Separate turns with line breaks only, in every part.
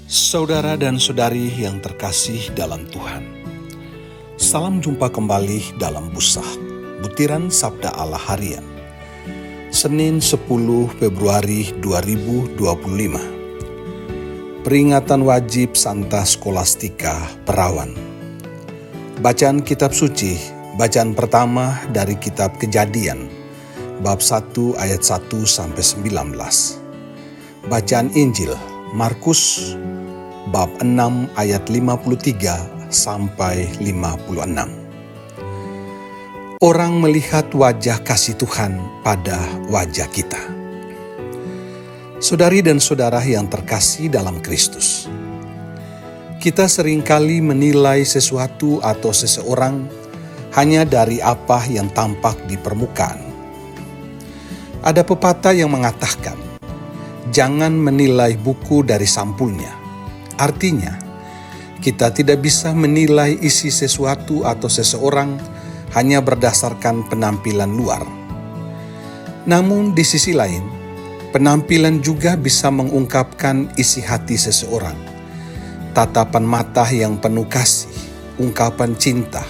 Saudara dan saudari yang terkasih dalam Tuhan, salam jumpa kembali dalam Busah, Butiran Sabda Allah Harian, Senin 10 Februari 2025. Peringatan wajib Santa Skolastika Perawan. Bacaan kitab suci, bacaan pertama dari kitab Kejadian, bab 1 ayat 1 sampai 19. Bacaan Injil Markus bab 6 ayat 53 sampai 56. Orang melihat wajah kasih Tuhan pada wajah kita. Saudari dan saudara yang terkasih dalam Kristus, kita seringkali menilai sesuatu atau seseorang hanya dari apa yang tampak di permukaan. Ada pepatah yang mengatakan, jangan menilai buku dari sampulnya. Artinya, kita tidak bisa menilai isi sesuatu atau seseorang hanya berdasarkan penampilan luar. Namun di sisi lain, penampilan juga bisa mengungkapkan isi hati seseorang. Tatapan mata yang penuh kasih, ungkapan cinta,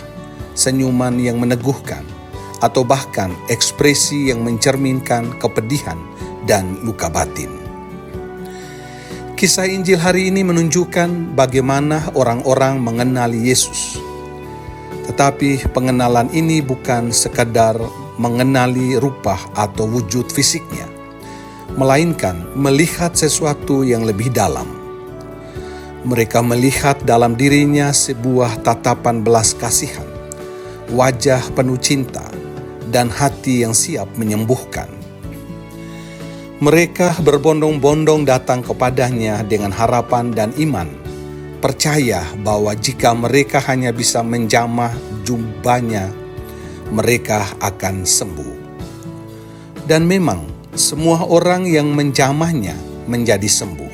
senyuman yang meneguhkan, atau bahkan ekspresi yang mencerminkan kepedihan dan luka batin. Kisah Injil hari ini menunjukkan bagaimana orang-orang mengenali Yesus. Tetapi pengenalan ini bukan sekadar mengenali rupa atau wujud fisiknya, melainkan melihat sesuatu yang lebih dalam. Mereka melihat dalam dirinya sebuah tatapan belas kasihan, wajah penuh cinta, dan hati yang siap menyembuhkan. Mereka berbondong-bondong datang kepadanya dengan harapan dan iman, percaya bahwa jika mereka hanya bisa menjamah jubahnya, mereka akan sembuh. Dan memang semua orang yang menjamahnya menjadi sembuh.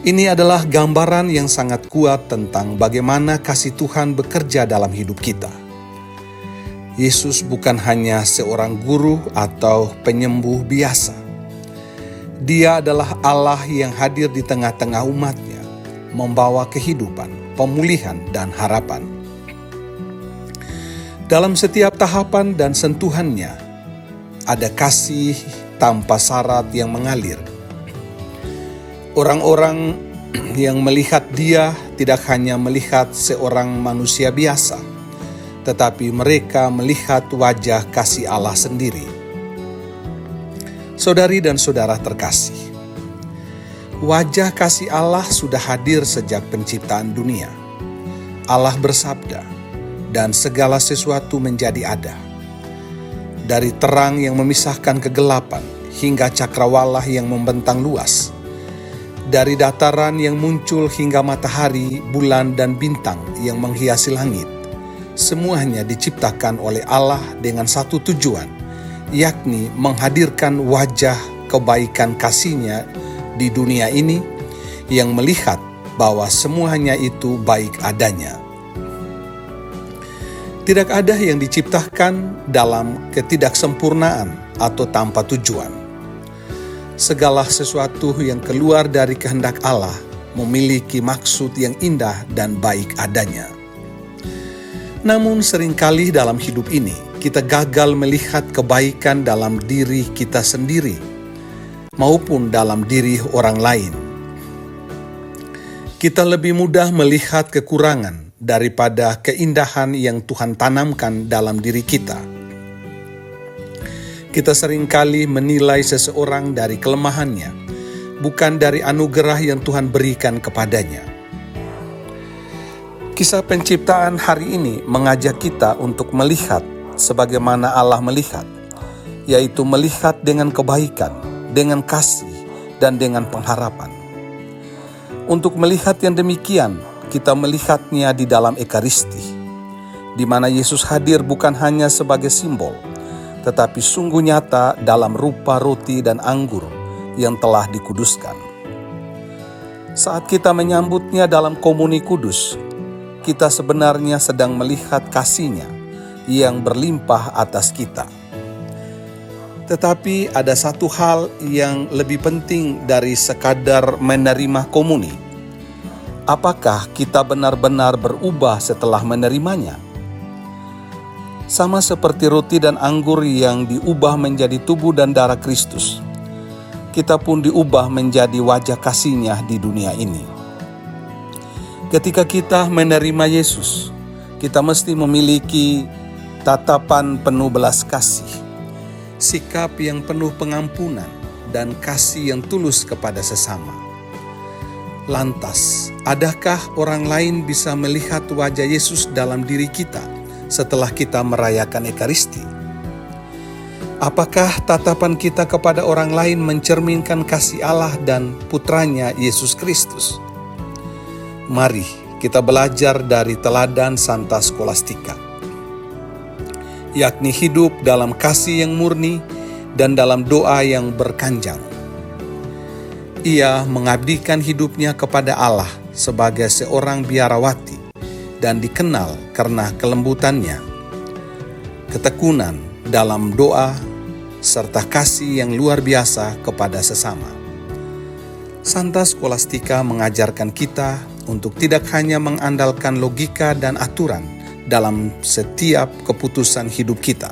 Ini adalah gambaran yang sangat kuat tentang bagaimana kasih Tuhan bekerja dalam hidup kita. Yesus bukan hanya seorang guru atau penyembuh biasa. Dia adalah Allah yang hadir di tengah-tengah umatnya, membawa kehidupan, pemulihan, dan harapan. Dalam setiap tahapan dan sentuhannya, ada kasih tanpa syarat yang mengalir. Orang-orang yang melihat dia tidak hanya melihat seorang manusia biasa, tetapi mereka melihat wajah kasih Allah sendiri. Saudari dan saudara terkasih, wajah kasih Allah sudah hadir sejak penciptaan dunia. Allah bersabda, dan segala sesuatu menjadi ada. Dari terang yang memisahkan kegelapan, hingga cakrawala yang membentang luas. Dari dataran yang muncul hingga matahari, bulan, dan bintang yang menghiasi langit. Semuanya diciptakan oleh Allah dengan satu tujuan, yakni menghadirkan wajah kebaikan kasih-Nya di dunia ini yang melihat bahwa semuanya itu baik adanya. Tidak ada yang diciptakan dalam ketidaksempurnaan atau tanpa tujuan. Segala sesuatu yang keluar dari kehendak Allah memiliki maksud yang indah dan baik adanya. Namun seringkali dalam hidup ini, kita gagal melihat kebaikan dalam diri kita sendiri maupun dalam diri orang lain. Kita lebih mudah melihat kekurangan daripada keindahan yang Tuhan tanamkan dalam diri kita. Kita seringkali menilai seseorang dari kelemahannya, bukan dari anugerah yang Tuhan berikan kepadanya. Kisah penciptaan hari ini mengajak kita untuk melihat sebagaimana Allah melihat, yaitu melihat dengan kebaikan, dengan kasih, dan dengan pengharapan. Untuk melihat yang demikian, kita melihatnya di dalam Ekaristi, di mana Yesus hadir bukan hanya sebagai simbol, tetapi sungguh nyata dalam rupa roti dan anggur yang telah dikuduskan. Saat kita menyambutnya dalam komuni kudus, kita sebenarnya sedang melihat kasih-Nya yang berlimpah atas kita. Tetapi ada satu hal yang lebih penting dari sekadar menerima komuni, apakah kita benar-benar berubah setelah menerimanya? Sama seperti roti dan anggur yang diubah menjadi tubuh dan darah Kristus, kita pun diubah menjadi wajah kasih-Nya di dunia ini. Ketika kita menerima Yesus, kita mesti memiliki tatapan penuh belas kasih, sikap yang penuh pengampunan, dan kasih yang tulus kepada sesama. Lantas, adakah orang lain bisa melihat wajah Yesus dalam diri kita setelah kita merayakan Ekaristi? Apakah tatapan kita kepada orang lain mencerminkan kasih Allah dan Putranya Yesus Kristus? Mari kita belajar dari teladan Santa Skolastika, yakni hidup dalam kasih yang murni dan dalam doa yang berkanjang. Ia mengabdikan hidupnya kepada Allah sebagai seorang biarawati dan dikenal karena kelembutannya, ketekunan dalam doa, serta kasih yang luar biasa kepada sesama. Santa Skolastika mengajarkan kita untuk tidak hanya mengandalkan logika dan aturan dalam setiap keputusan hidup kita,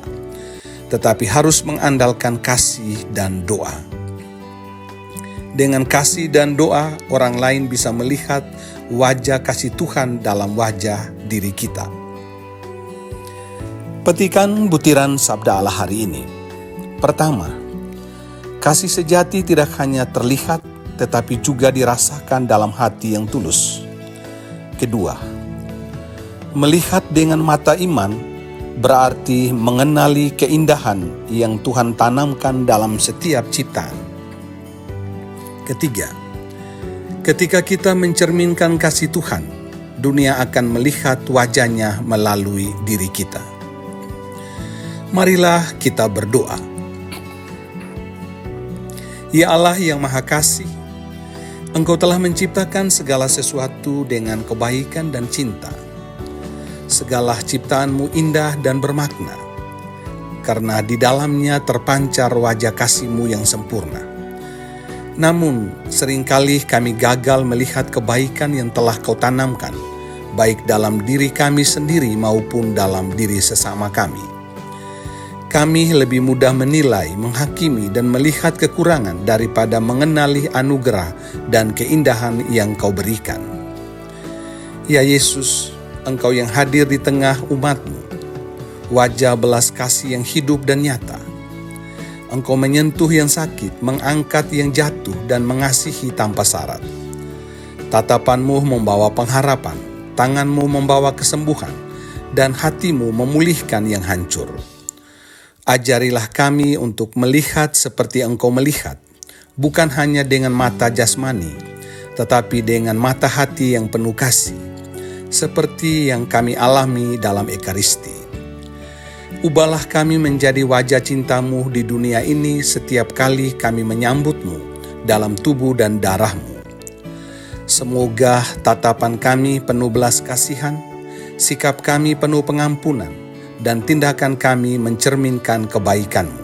tetapi harus mengandalkan kasih dan doa. Dengan kasih dan doa, orang lain bisa melihat wajah kasih Tuhan dalam wajah diri kita. Petikan butiran sabda Allah hari ini. Pertama, kasih sejati tidak hanya terlihat, tetapi juga dirasakan dalam hati yang tulus. Kedua, melihat dengan mata iman berarti mengenali keindahan yang Tuhan tanamkan dalam setiap ciptaan. Ketiga, ketika kita mencerminkan kasih Tuhan, dunia akan melihat wajah-Nya melalui diri kita. Marilah kita berdoa. Ya Allah yang Maha Kasih, Engkau telah menciptakan segala sesuatu dengan kebaikan dan cinta. Segala ciptaan-Mu indah dan bermakna, karena di dalamnya terpancar wajah kasih-Mu yang sempurna. Namun, seringkali kami gagal melihat kebaikan yang telah Kau tanamkan, baik dalam diri kami sendiri maupun dalam diri sesama kami. Kami lebih mudah menilai, menghakimi, dan melihat kekurangan daripada mengenali anugerah dan keindahan yang Kau berikan. Ya Yesus, Engkau yang hadir di tengah umat-Mu, wajah belas kasih yang hidup dan nyata. Engkau menyentuh yang sakit, mengangkat yang jatuh, dan mengasihi tanpa syarat. Tatapan-Mu membawa pengharapan, tangan-Mu membawa kesembuhan, dan hati-Mu memulihkan yang hancur. Ajarilah kami untuk melihat seperti Engkau melihat, bukan hanya dengan mata jasmani, tetapi dengan mata hati yang penuh kasih, seperti yang kami alami dalam Ekaristi. Ubahlah kami menjadi wajah cinta-Mu di dunia ini setiap kali kami menyambut-Mu dalam tubuh dan darah-Mu. Semoga tatapan kami penuh belas kasihan, sikap kami penuh pengampunan, dan tindakan kami mencerminkan kebaikan-Mu.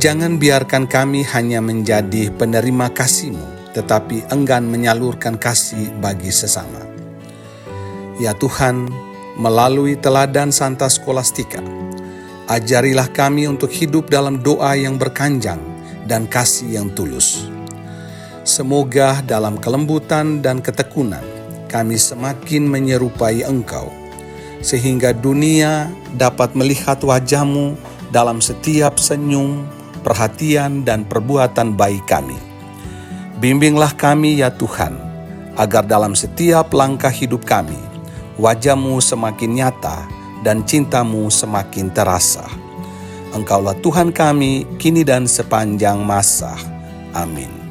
Jangan biarkan kami hanya menjadi penerima kasih-Mu, tetapi enggan menyalurkan kasih bagi sesama. Ya Tuhan, melalui teladan Santa Skolastika, ajarilah kami untuk hidup dalam doa yang berkanjang dan kasih yang tulus. Semoga dalam kelembutan dan ketekunan kami semakin menyerupai Engkau, sehingga dunia dapat melihat wajah-Mu dalam setiap senyum, perhatian, dan perbuatan baik kami. Bimbinglah kami ya Tuhan, agar dalam setiap langkah hidup kami, wajah-Mu semakin nyata dan cinta-Mu semakin terasa. Engkaulah Tuhan kami, kini dan sepanjang masa. Amin.